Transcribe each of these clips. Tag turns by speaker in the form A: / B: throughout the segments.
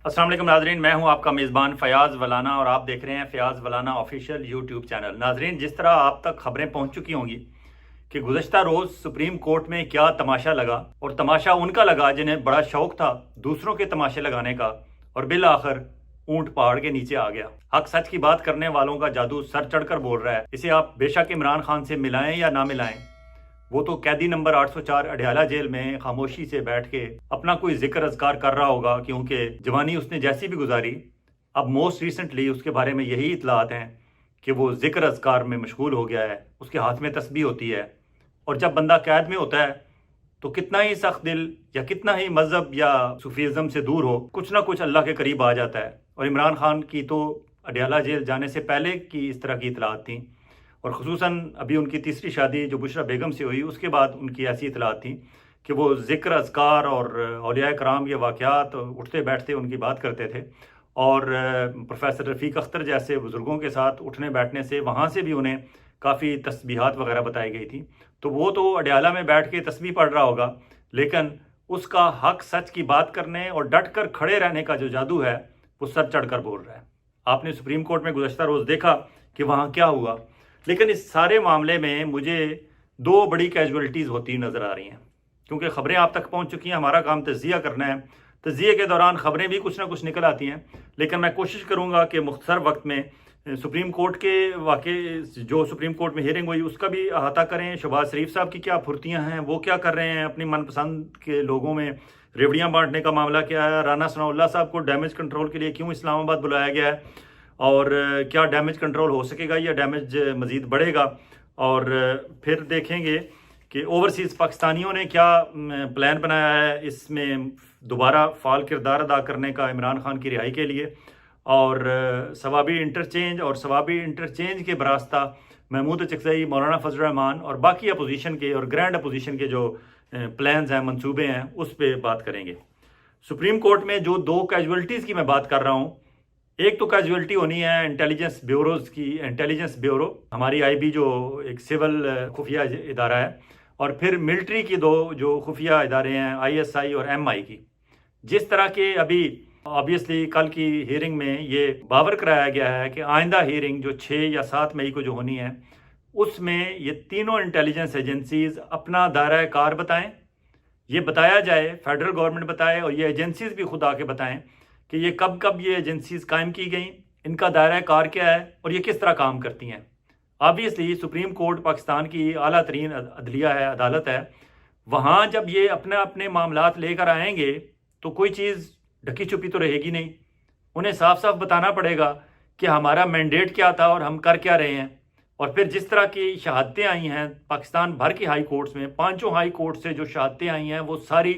A: अस्सलाम वालेकुम नाजरीन, मैं हूं आपका मेज़बान फ़याज़ वलाना और आप देख रहे हैं फ़याज़ वलाना ऑफिशियल यूट्यूब चैनल। नाजरीन, जिस तरह आप तक खबरें पहुंच चुकी होंगी कि गुज़श्ता रोज़ सुप्रीम कोर्ट में क्या तमाशा लगा, और तमाशा उनका लगा जिन्हें बड़ा शौक था दूसरों के तमाशे लगाने का, और बिल आखिर ऊंट पहाड़ के नीचे आ गया। हक सच की बात करने वालों का जादू सर चढ़कर बोल रहा है। इसे आप बेशक इमरान खान से मिलाएं या ना मिलाएं, वो तो कैदी नंबर 804 अडयाला जेल में खामोशी से बैठ के अपना कोई जिक्र अज़कार कर रहा होगा, क्योंकि जवानी उसने जैसी भी गुजारी, अब मोस्ट रिसेंटली उसके बारे में यही इतलात हैं कि वो जिक्र अज़कार में मशगूल हो गया है। उसके हाथ में तस्बीह होती है, और जब बंदा कैद में होता है तो कितना ही सख्त दिल या कितना ही मज़हब या सूफीज़म से दूर हो, कुछ ना कुछ अल्लाह के करीब आ जाता है। और इमरान खान की तो अडयाला जेल जाने से पहले की इस तरह की इतलात थी, और ख़ुसूसन अभी उनकी तीसरी शादी जो बुशरा बेगम से हुई उसके बाद उनकी ऐसी इतलात थी कि वो ज़िक्र अज़कार और औलिया कराम के वाक़यात उठते बैठते उनकी बात करते थे, और प्रोफेसर रफ़ीक अख्तर जैसे बुज़ुर्गों के साथ उठने बैठने से वहाँ से भी उन्हें काफ़ी तस्बीहात वगैरह बताई गई थी। तो वो तो अडयाला में बैठ के तस्बीह पढ़ रहा होगा, लेकिन उसका हक सच की बात करने और डट कर खड़े रहने का जो जादू है वो सर चढ़ कर बोल रहा है। आपने सुप्रीम कोर्ट में गुज़श्ता रोज़ देखा कि वहाँ क्या हुआ, लेकिन इस सारे मामले में मुझे दो बड़ी कैजुअलिटीज़ होती नज़र आ रही हैं, क्योंकि ख़बरें आप तक पहुंच चुकी हैं। हमारा काम तज्ज़िया करना है, तज्ज़िये के दौरान ख़बरें भी कुछ ना कुछ निकल आती हैं, लेकिन मैं कोशिश करूंगा कि मुख्तसर वक्त में सुप्रीम कोर्ट के वाक़े, जो सुप्रीम कोर्ट में हियरिंग हुई उसका भी अहाता करें। शहबाज शरीफ साहब की क्या फुर्तियाँ हैं, वो क्या कर रहे हैं, अपनी मनपसंद के लोगों में रेवड़ियाँ बांटने का मामला क्या है, राना सनाउल्लाह साहब को डैमेज कंट्रोल के लिए क्यों इस्लामाबाद बुलाया गया है, और क्या डैमेज कंट्रोल हो सकेगा या डैमेज मज़ीद बढ़ेगा, और फिर देखेंगे कि ओवरसीज़ पाकिस्तानियों ने क्या प्लान बनाया है इसमें दोबारा फ़ाल किरदार अदा करने का इमरान खान की रिहाई के लिए, और सवाबी इंटरचेंज और सवाबी इंटरचेंज के बरास्ता महमूद चकजई, मौलाना फजल रहमान और बाकी अपोजिशन के और ग्रैंड अपोजिशन के जो प्लान्स हैं, मंसूबे हैं, उस पर बात करेंगे। सुप्रीम कोर्ट में जो दो कैजुअलिटीज़ की मैं बात कर रहा हूँ, एक तो कैजुअलिटी होनी है इंटेलिजेंस ब्यूरोज की। इंटेलिजेंस ब्यूरो हमारी आईबी जो एक सिविल खुफिया इदारा है, और फिर मिलिट्री की दो जो खुफिया इदारे हैं आईएसआई और एमआई की। जिस तरह के अभी ऑब्वियसली कल की हियरिंग में ये बावर कराया गया है कि आइंदा हियरिंग जो 6 या 7 मई को जो होनी है, उसमें ये तीनों इंटेलिजेंस एजेंसीज अपना दायरा कार बताएं, ये बताया जाए, फेडरल गवर्नमेंट बताए और ये एजेंसीज भी खुद आके बताएं कि ये कब कब ये एजेंसीज कायम की गई, इनका दायरा कार क्या है और ये किस तरह काम करती हैं। ऑब्वियसली सुप्रीम कोर्ट पाकिस्तान की आला तरीन अदलिया है, अदालत है, वहाँ जब ये अपने अपने मामलात लेकर आएंगे तो कोई चीज़ ढकी छुपी तो रहेगी नहीं। उन्हें साफ साफ बताना पड़ेगा कि हमारा मैंडेट क्या था और हम कर क्या रहे हैं। और फिर जिस तरह की शहादतें आई हैं पाकिस्तान भर की हाई कोर्ट्स में, 5 हाई कोर्ट से जो शहादतें आई हैं वो सारी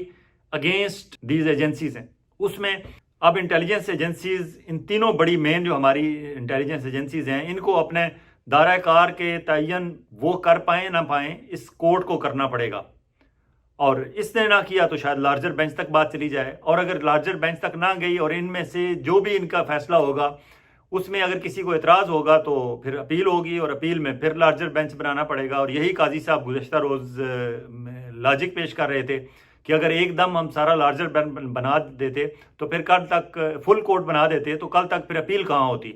A: अगेंस्ट दीज एजेंसीज हैं। उसमें अब इंटेलिजेंस एजेंसीज, इन तीनों बड़ी मेन जो हमारी इंटेलिजेंस एजेंसीज हैं, इनको अपने दायरा कार के तयन वो कर पाएँ ना पाएँ, इस कोर्ट को करना पड़ेगा। और इसने ना किया तो शायद लार्जर बेंच तक बात चली जाए, और अगर लार्जर बेंच तक ना गई और इनमें से जो भी इनका फैसला होगा उसमें अगर किसी को एतराज़ होगा तो फिर अपील होगी, और अपील में फिर लार्जर बेंच बनाना पड़ेगा। और यही काजी साहब गुज़श्ता रोज़ लॉजिक पेश कर रहे थे कि अगर एकदम हम सारा लार्जर बेंच बना देते तो फिर कल तक फुल कोर्ट बना देते तो कल तक फिर अपील कहाँ होती।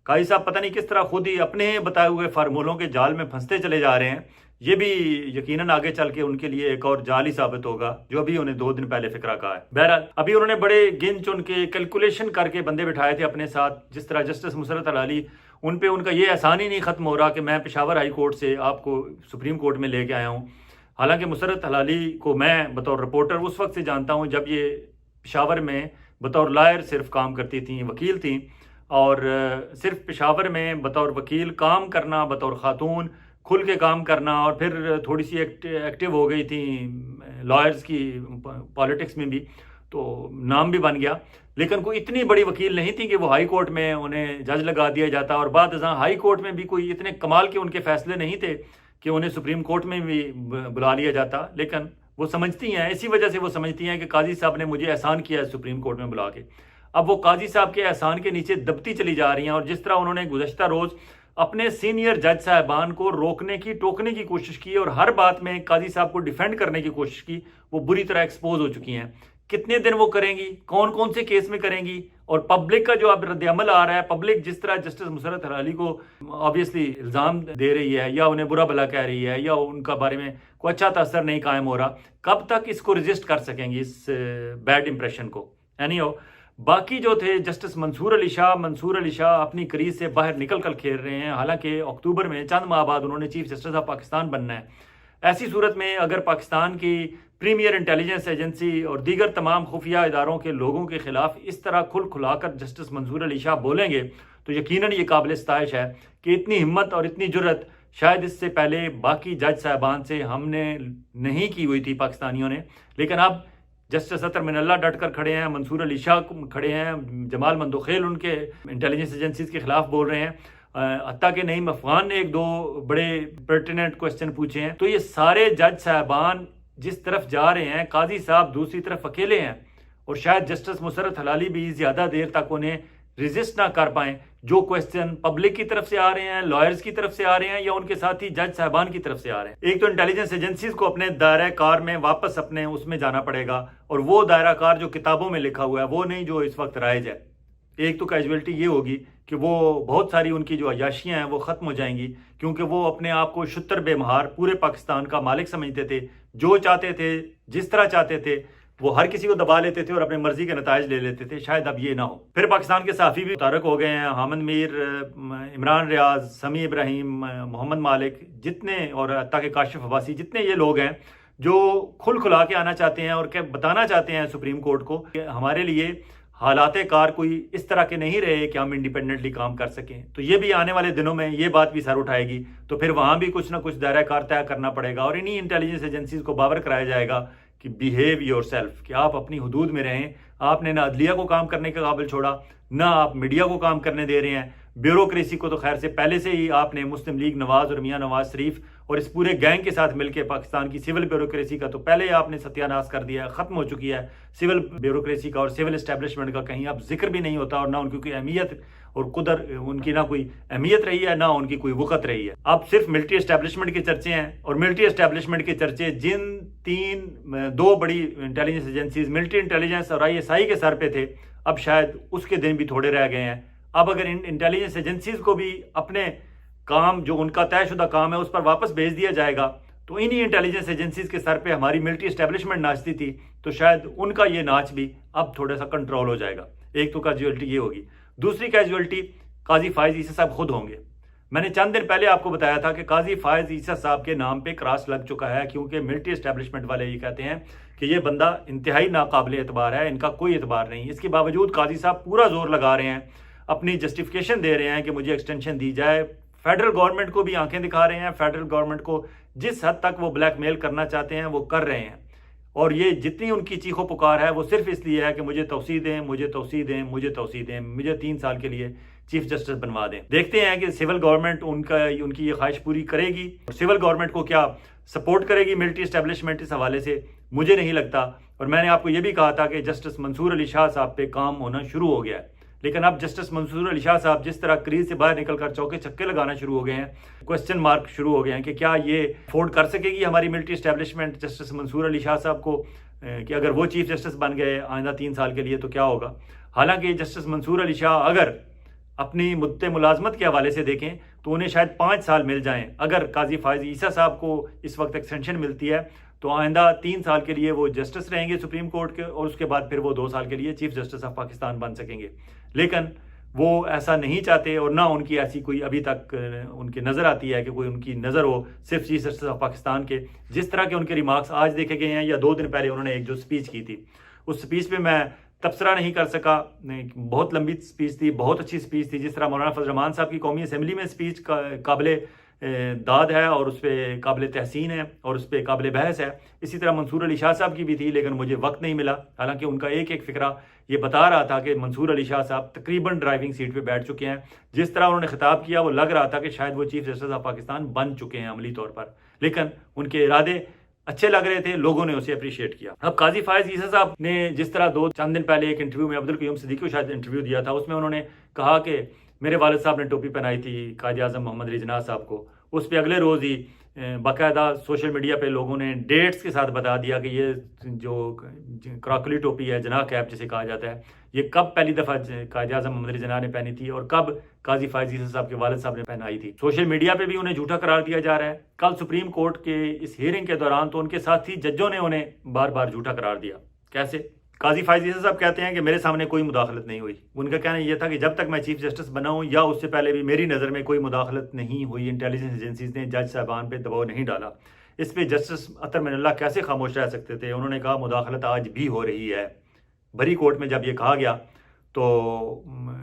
A: काजी साहब पता नहीं किस तरह खुद ही अपने बताए हुए फार्मूलों के जाल में फंसते चले जा रहे हैं। ये भी यकीनन आगे चल के उनके लिए एक और जाल ही साबित होगा, जो अभी उन्हें 2 दिन पहले फिक्रा कहा है। बहरहाल अभी उन्होंने बड़े गिन चुन के कैलकुलेशन करके बंदे बिठाए थे अपने साथ, जिस तरह जस्टिस मुसरत अली, उन पे उनका ये एहसान ही नहीं खत्म हो रहा कि मैं पेशावर हाई कोर्ट से आपको सुप्रीम कोर्ट में लेके आया हूँ। हालांकि मुसरत अली को मैं बतौर रिपोर्टर उस वक्त से जानता हूँ जब ये पेशावर में बतौर लायर सिर्फ काम करती थी, वकील थी, और सिर्फ पेशावर में बतौर वकील काम करना, बतौर खातून खुल के काम करना, और फिर थोड़ी सी एक्टिव हो गई थी लॉयर्स की पॉलिटिक्स में भी, तो नाम भी बन गया। लेकिन कोई इतनी बड़ी वकील नहीं थी कि वो हाई कोर्ट में उन्हें जज लगा दिया जाता, और बाद हाई कोर्ट में भी कोई इतने कमाल के उनके फैसले नहीं थे कि उन्हें सुप्रीम कोर्ट में भी बुला लिया जाता। लेकिन वो समझती हैं, इसी वजह से वो समझती हैं कि काजी साहब ने मुझे एहसान किया है सुप्रीम कोर्ट में बुला के। अब वो काजी साहब के एहसान के नीचे दबती चली जा रही हैं, और जिस तरह उन्होंने गुज़श्ता रोज़ अपने सीनियर जज साहबान को रोकने की, टोकने की कोशिश की और हर बात में काजी साहब को डिफेंड करने की कोशिश की, वो बुरी तरह एक्सपोज हो चुकी हैं। कितने दिन वो करेंगी, कौन कौन से केस में करेंगी, और पब्लिक का जो अब रद्द-ए-अमल आ रहा है, पब्लिक जिस तरह जस्टिस मुशर्रत हलाली को ऑब्वियसली इल्ज़ाम दे रही है या उन्हें बुरा भला कह रही है या उनका बारे में कोई अच्छा तासर नहीं कायम हो रहा, कब तक इसको रजिस्ट कर सकेंगी इस बैड इंप्रेशन को। एनीहो, बाकी जो थे जस्टिस मंसूर अली शाह अपनी क्रीज से बाहर निकल कर खेल रहे हैं। हालांकि अक्टूबर में चंद माह बाद उन्होंने चीफ जस्टिस ऑफ पाकिस्तान बनना है। ऐसी सूरत में अगर पाकिस्तान की प्रीमियर इंटेलिजेंस एजेंसी और दीगर तमाम खुफिया इदारों के लोगों के खिलाफ इस तरह खुलाकर जस्टिस मंसूर अली शाह बोलेंगे तो यकीनन ये काबिल सताइश है कि इतनी हिम्मत और इतनी जुर्रत शायद इससे पहले बाकी जज साहबान से हमने नहीं की हुई थी पाकिस्तानियों ने। लेकिन अब जस्टिस अतर मिनल्ला डट कर खड़े हैं, मंसूर अली शाह खड़े हैं, जमाल मंदोखेल उनके इंटेलिजेंस एजेंसीज के खिलाफ बोल रहे हैं, हत्ता कि नईम अफगान ने एक दो बड़े पर्टिनेंट क्वेश्चन पूछे हैं। तो ये सारे जज साहबान जिस तरफ जा रहे हैं, काजी साहब दूसरी तरफ अकेले हैं, और शायद जस्टिस मुशर्रत हलाली भी ज़्यादा देर तक उन्हें रेजिस्ट ना कर पाएं। जो क्वेश्चन पब्लिक की तरफ से आ रहे हैं, लॉयर्स की तरफ से आ रहे हैं या उनके साथी जज साहबान की तरफ से आ रहे हैं। एक तो इंटेलिजेंस एजेंसीज को अपने दायरा कार में वापस अपने उसमें जाना पड़ेगा, और वो दायरा कार जो किताबों में लिखा हुआ है वो नहीं जो इस वक्त राइज है। एक तो कैजुअलिटी ये होगी कि वो बहुत सारी उनकी जो अयाशियाँ हैं वो ख़त्म हो जाएंगी, क्योंकि वो अपने आप को शुतर बेमहार पूरे पाकिस्तान का मालिक समझते थे। जो चाहते थे, जिस तरह चाहते थे, वो हर किसी को दबा लेते थे और अपने मर्जी के नताइज ले लेते थे। शायद अब ये ना हो। फिर पाकिस्तान के सहाफ़ी भी मुतारक हो गए हैं, हामिद मीर, इमरान रियाज, समी इब्राहिम, मोहम्मद मालिक, जितने, और हत्ता के काशिफ अब्बासी, जितने ये लोग हैं जो खुला के आना चाहते हैं और क्या बताना चाहते हैं सुप्रीम कोर्ट को कि हमारे लिए हालात कार कोई इस तरह के नहीं रहे कि हम इंडिपेंडेंटली काम कर सकें। तो ये भी आने वाले दिनों में ये बात भी सर उठाएगी, तो फिर वहाँ भी कुछ ना कुछ दायरा कार तय करना पड़ेगा, और इन्हीं इंटेलिजेंस एजेंसीज को बावर कराया जाएगा कि बिहेव योर सेल्फ, कि आप अपनी हदूद में रहें। आपने ना अदलिया को काम करने के काबिल छोड़ा, ना आप मीडिया को काम करने दे रहे हैं। ब्यूरोक्रेसी को तो खैर से पहले से ही आपने मुस्लिम लीग नवाज और मियाँ नवाज शरीफ और इस पूरे गैंग के साथ मिलकर पाकिस्तान की सिविल ब्यूरोक्रेसी का तो पहले ही आपने सत्यानाश कर दिया है, ख़त्म हो चुकी है सिविल ब्यूरोक्रेसी का, और सिविल इस्टेब्लिशमेंट का कहीं अब जिक्र भी नहीं होता, और ना उनकी कोई अहमियत और कुदर उनकी ना कोई अहमियत रही है, ना उनकी कोई वक़्त रही है। अब सिर्फ मिलिट्री इस्टेब्लिशमेंट के चर्चे हैं, और मिलिट्री इस्टेब्लिशमेंट के चर्चे जिन दो बड़ी इंटेलिजेंस एजेंसीज मिलिट्री इंटेलिजेंस और ISI के सर पे थे, अब शायद उसके दिन भी थोड़े रह गए हैं। अब अगर इन इंटेलिजेंस एजेंसीज को भी अपने काम, जो उनका तयशुदा काम है, उस पर वापस भेज दिया जाएगा, तो इन्हीं इंटेलिजेंस एजेंसीज के सर पे हमारी मिलिट्री इस्टेब्लिशमेंट नाचती थी, तो शायद उनका ये नाच भी अब थोड़ा सा कंट्रोल हो जाएगा। एक तो कैजुअलिटी ये होगी। दूसरी कैजुअलिटी काजी फायज ईसा साहब खुद होंगे। मैंने चंद दिन पहले आपको बताया था कि काजी फायज ईसा साहब के नाम पे क्रॉस लग चुका है, क्योंकि मिलिट्री इस्टेब्लिशमेंट वाले ये कहते हैं कि ये बंदा इंतहाई नाकाबिल एतबार है, इनका कोई एतबार नहीं। इसके बावजूद काजी साहब पूरा जोर लगा रहे हैं, अपनी जस्टिफिकेशन दे रहे हैं कि मुझे एक्सटेंशन दी जाए। फेडरल गवर्नमेंट को भी आंखें दिखा रहे हैं, फेडरल गवर्नमेंट को जिस हद तक वो ब्लैकमेल करना चाहते हैं वो कर रहे हैं, और ये जितनी उनकी चीखो पुकार है वो सिर्फ इसलिए है कि मुझे तौसीह दें, मुझे तौसीह दें, मुझे तौसीह दें, मुझे 3 साल के लिए चीफ जस्टिस बनवा दें। देखते हैं कि सिविल गवर्नमेंट उनकी ये ख्वाहिश पूरी करेगी, और सिविल गवर्नमेंट को क्या सपोर्ट करेगी मिलिट्री इस्टेब्लिशमेंट इस हवाले से मुझे नहीं लगता। और मैंने आपको ये भी कहा था कि जस्टिस मंसूर अली शाह साहब पे काम होना शुरू हो गया है, लेकिन अब जस्टिस मंसूर अली शाह साहब जिस तरह क्रीज से बाहर निकलकर चौके छक्के लगाना शुरू हो गए हैं, क्वेश्चन मार्क शुरू हो गए हैं कि क्या ये अफोर्ड कर सकेगी हमारी military establishment justice Mansoor Ali Shah साहब को, कि अगर वो चीफ जस्टिस बन गए आइंदा 3 साल के लिए तो क्या होगा। हालांकि जस्टिस मंसूर अली शाह अगर अपनी मुद्दे मुलाजमत के हवाले से देखें तो उन्हें शायद 5 साल मिल जाएं। अगर काजी फायज ईसा साहब को इस वक्त एक्सटेंशन मिलती है तो आइंदा 3 साल के लिए वो जस्टिस रहेंगे सुप्रीम कोर्ट के, और उसके बाद फिर वो 2 साल के लिए चीफ जस्टिस ऑफ पाकिस्तान बन सकेंगे। लेकिन वो ऐसा नहीं चाहते, और ना उनकी ऐसी कोई अभी तक उनकी नज़र आती है कि कोई उनकी नज़र हो सिर्फ चीफ जस्टिस ऑफ पाकिस्तान के। जिस तरह के उनके रिमार्क्स आज देखे गए हैं, या 2 दिन पहले उन्होंने एक जो स्पीच की थी, उस स्पीच पे मैं तबसरा नहीं कर सका, बहुत लंबी स्पीच थी, बहुत अच्छी स्पीच थी। जिस तरह मौलाना फजल रहमान साहब की कौमी असम्बली में स्पीच काबिल दाद है और उस पर काबिल तहसीन है और उस पर काबिल बहस है, इसी तरह मंसूर अली शाह साहब की भी थी, लेकिन मुझे वक्त नहीं मिला। हालांकि उनका एक एक फिक्रा ये बता रहा था कि मंसूर अली शाह साहब तकरीबन ड्राइविंग सीट पे बैठ चुके हैं। जिस तरह उन्होंने खिताब किया वो लग रहा था कि शायद वो चीफ जस्टिस ऑफ पाकिस्तान बन चुके हैं अमली तौर पर, लेकिन उनके इरादे अच्छे लग रहे थे, लोगों ने उसे अप्रिशिएट किया। अब काजी फायज ईसा साहब ने जिस तरह 2-4 दिन पहले एक इंटरव्यू में अब्दुल क़य्यूम सिद्दीकी को शायद इंटरव्यू दिया था, उसमें उन्होंने कहा कि मेरे वालिद साहब ने टोपी पहनाई थी कायद-ए-आज़म मोहम्मद अली जिन्नाह साहब को, उस पर अगले रोज़ ही باقاعدہ سوشل میڈیا پہ لوگوں نے ڈیٹس کے ساتھ بتا دیا کہ یہ جو کراکلی ٹوپی ہے، جناح کیپ جسے کہا جاتا ہے، یہ کب پہلی دفعہ قائد اعظم محمد علی جناح نے پہنی تھی اور کب قاضی فائز عیسی صاحب کے والد صاحب نے پہنائی تھی۔ سوشل میڈیا پہ بھی انہیں جھوٹا قرار دیا جا رہا ہے۔ کل سپریم کورٹ کے اس ہیئرنگ کے دوران تو ان کے ساتھی ججوں نے انہیں بار بار جھوٹا قرار دیا۔ کیسے؟ قاضی فائز عیسی صاحب کہتے ہیں کہ میرے سامنے کوئی مداخلت نہیں ہوئی۔ ان کا کہنا یہ تھا کہ جب تک میں چیف جسٹس بنا ہوں یا اس سے پہلے بھی میری نظر میں کوئی مداخلت نہیں ہوئی، انٹیلیجنس ایجنسیز نے جج صاحبان پہ دباؤ نہیں ڈالا۔ اس پہ جسٹس اطہر من اللہ کیسے خاموش رہ سکتے تھے؟ انہوں نے کہا مداخلت آج بھی ہو رہی ہے۔ بری کورٹ میں جب یہ کہا گیا تو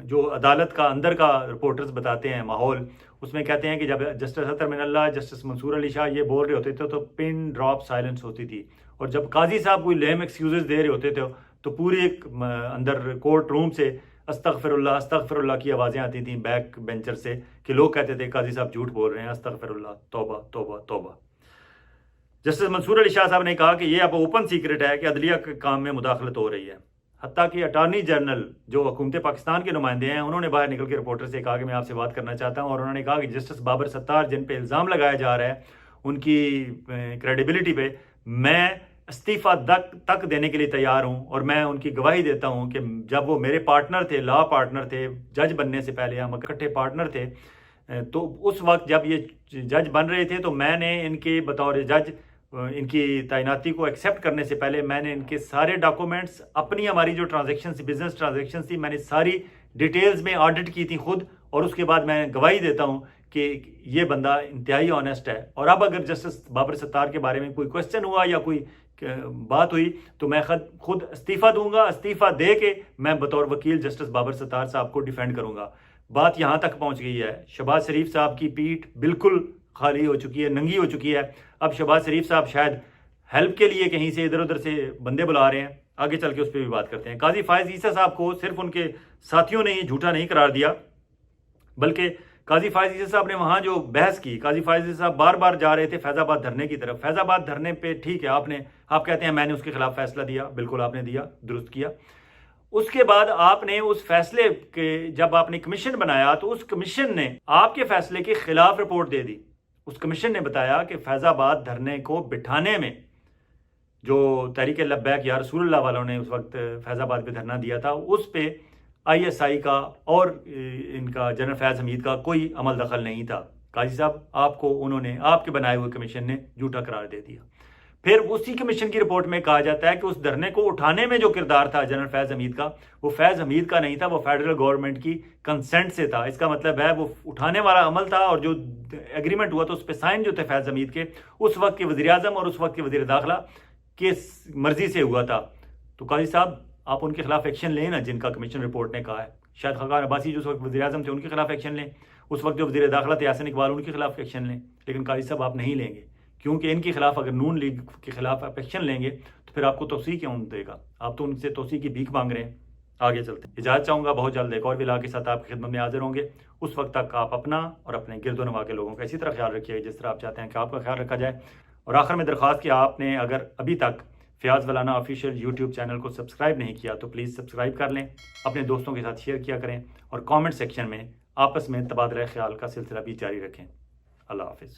A: جو عدالت کا اندر کا رپورٹرز بتاتے ہیں ماحول، اس میں کہتے ہیں کہ جب جسٹس اطہر من اللہ، جسٹس منصور علی شاہ یہ بول رہے ہوتے تھے تو پن ڈراپ سائلنس ہوتی تھی، اور جب قاضی صاحب کوئی لیم ایکسکیوزز دے رہے ہوتے تھے تو پوری ایک اندر کورٹ روم سے استغفر اللہ کی آوازیں آتی تھیں بیک بینچر سے، کہ لوگ کہتے تھے قاضی صاحب جھوٹ بول رہے ہیں، استغفر اللہ، توبہ توبہ توبہ۔ جسٹس منصور علی شاہ صاحب نے کہا کہ یہ اب اوپن سیکرٹ ہے کہ عدلیہ کے کام میں مداخلت ہو رہی ہے، حتیٰ کہ اٹارنی جنرل جو حکومت پاکستان کے نمائندے ہیں انہوں نے باہر نکل کے رپورٹر سے کہا کہ میں آپ سے بات کرنا چاہتا ہوں، اور انہوں نے کہا کہ جسٹس بابر ستار جن پہ الزام لگایا جا رہا ہے ان کی کریڈیبلٹی پہ میں استعفیٰ تک دینے کے لیے تیار ہوں، اور میں ان کی گواہی دیتا ہوں کہ جب وہ میرے پارٹنر تھے، لا پارٹنر تھے، جج بننے سے پہلے ہم اکٹھے پارٹنر تھے، تو اس وقت جب یہ جج بن رہے تھے تو میں نے ان کے بطور جج ان کی تعیناتی کو ایکسیپٹ کرنے سے پہلے میں نے ان کے سارے ڈاکومنٹس، اپنی ہماری جو ٹرانزیکشنز بزنس ٹرانزیکشنز تھی، میں نے ساری ڈیٹیلز میں آڈٹ کی تھی خود، اور اس کے بعد میں گواہی دیتا ہوں کہ یہ بندہ انتہائی آنیسٹ ہے۔ اور اب اگر جسٹس بابر ستار کے بارے میں کوئی کوشچن ہوا یا کوئی بات ہوئی تو میں خود استعفیٰ دوں گا، استعفیٰ دے کے میں بطور وکیل جسٹس بابر ستار صاحب کو ڈیفینڈ کروں گا۔ بات یہاں تک پہنچ گئی ہے، شہباز شریف صاحب کی پیٹھ بالکل خالی ہو چکی ہے، ننگی ہو چکی ہے۔ اب شہباز شریف صاحب شاید ہیلپ کے لیے کہیں سے ادھر ادھر سے بندے بلا رہے ہیں، آگے چل کے اس پہ بھی بات کرتے ہیں۔ قاضی فائز عیسی صاحب کو صرف ان کے ساتھیوں نے ہی جھوٹا نہیں قرار دیا، بلکہ قاضی فائز عیسی صاحب نے وہاں جو بحث کی، قاضی فائز عیسی صاحب بار بار جا رہے تھے فیض آباد دھرنے کی طرف۔ فیض آباد دھرنے پہ ٹھیک ہے، آپ کہتے ہیں میں نے اس کے خلاف فیصلہ دیا، بالکل آپ نے دیا، درست کیا۔ اس کے بعد آپ نے اس فیصلے کے جب آپ نے کمیشن بنایا تو اس کمیشن نے آپ کے فیصلے کے خلاف رپورٹ دے دی۔ اس کمیشن نے بتایا کہ فیض آباد دھرنے کو بٹھانے میں جو تحریک لبیک یا رسول اللہ والوں نے اس وقت فیض آباد پہ دھرنا دیا تھا، اس پہ آئی ایس آئی کا اور ان کا جنرل فیض حمید کا کوئی عمل دخل نہیں تھا۔ قاضی صاحب آپ کو انہوں نے، آپ کے بنائے ہوئے کمیشن نے جھوٹا قرار دے دیا۔ پھر اسی کمیشن کی رپورٹ میں کہا جاتا ہے کہ اس دھرنے کو اٹھانے میں جو کردار تھا جنرل فیض حمید کا، وہ فیض حمید کا نہیں تھا، وہ فیڈرل گورنمنٹ کی کنسنٹ سے تھا۔ اس کا مطلب ہے وہ اٹھانے والا عمل تھا، اور جو ایگریمنٹ ہوا تو اس پہ سائن جو تھے فیض حمید کے، اس وقت کے وزیر اعظم اور اس وقت کے وزیر داخلہ کی مرضی سے ہوا تھا۔ تو قاضی صاحب آپ ان کے خلاف ایکشن لیں نا، جن کا کمیشن رپورٹ نے کہا ہے۔ شاید خاقان عباسی جو اس وقت وزیر اعظم تھے ان کے خلاف ایکشن لیں، اس وقت جو وزیر داخلہ تھے یاسین اقبال ان کے خلاف ایکشن لیں، لیکن قاضی صاحب آپ نہیں لیں گے، کیونکہ ان کے خلاف اگر نون لیگ کے خلاف آپ ایکشن لیں گے تو پھر آپ کو توسیع کیوں دے گا؟ آپ تو ان سے توسیع کی بھیک مانگ رہے ہیں۔ آگے چلتے ہیں، اجازت چاہوں گا، بہت جلد ایک اور ویلاگ کے ساتھ آپ کی خدمت میں حاضر ہوں گے۔ اس وقت تک آپ اپنا اور اپنے گرد و نواح کے لوگوں کا اسی طرح خیال رکھیے جس طرح آپ چاہتے ہیں کہ آپ کا خیال رکھا جائے۔ اور آخر میں درخواست کہ آپ نے اگر ابھی تک فیاض ولانا آفیشیل یوٹیوب چینل کو سبسکرائب نہیں کیا تو پلیز سبسکرائب کر لیں، اپنے دوستوں کے ساتھ شیئر کیا کریں، اور کامنٹ سیکشن میں آپس میں تبادلہ خیال کا سلسلہ بھی جاری رکھیں۔ اللہ حافظ۔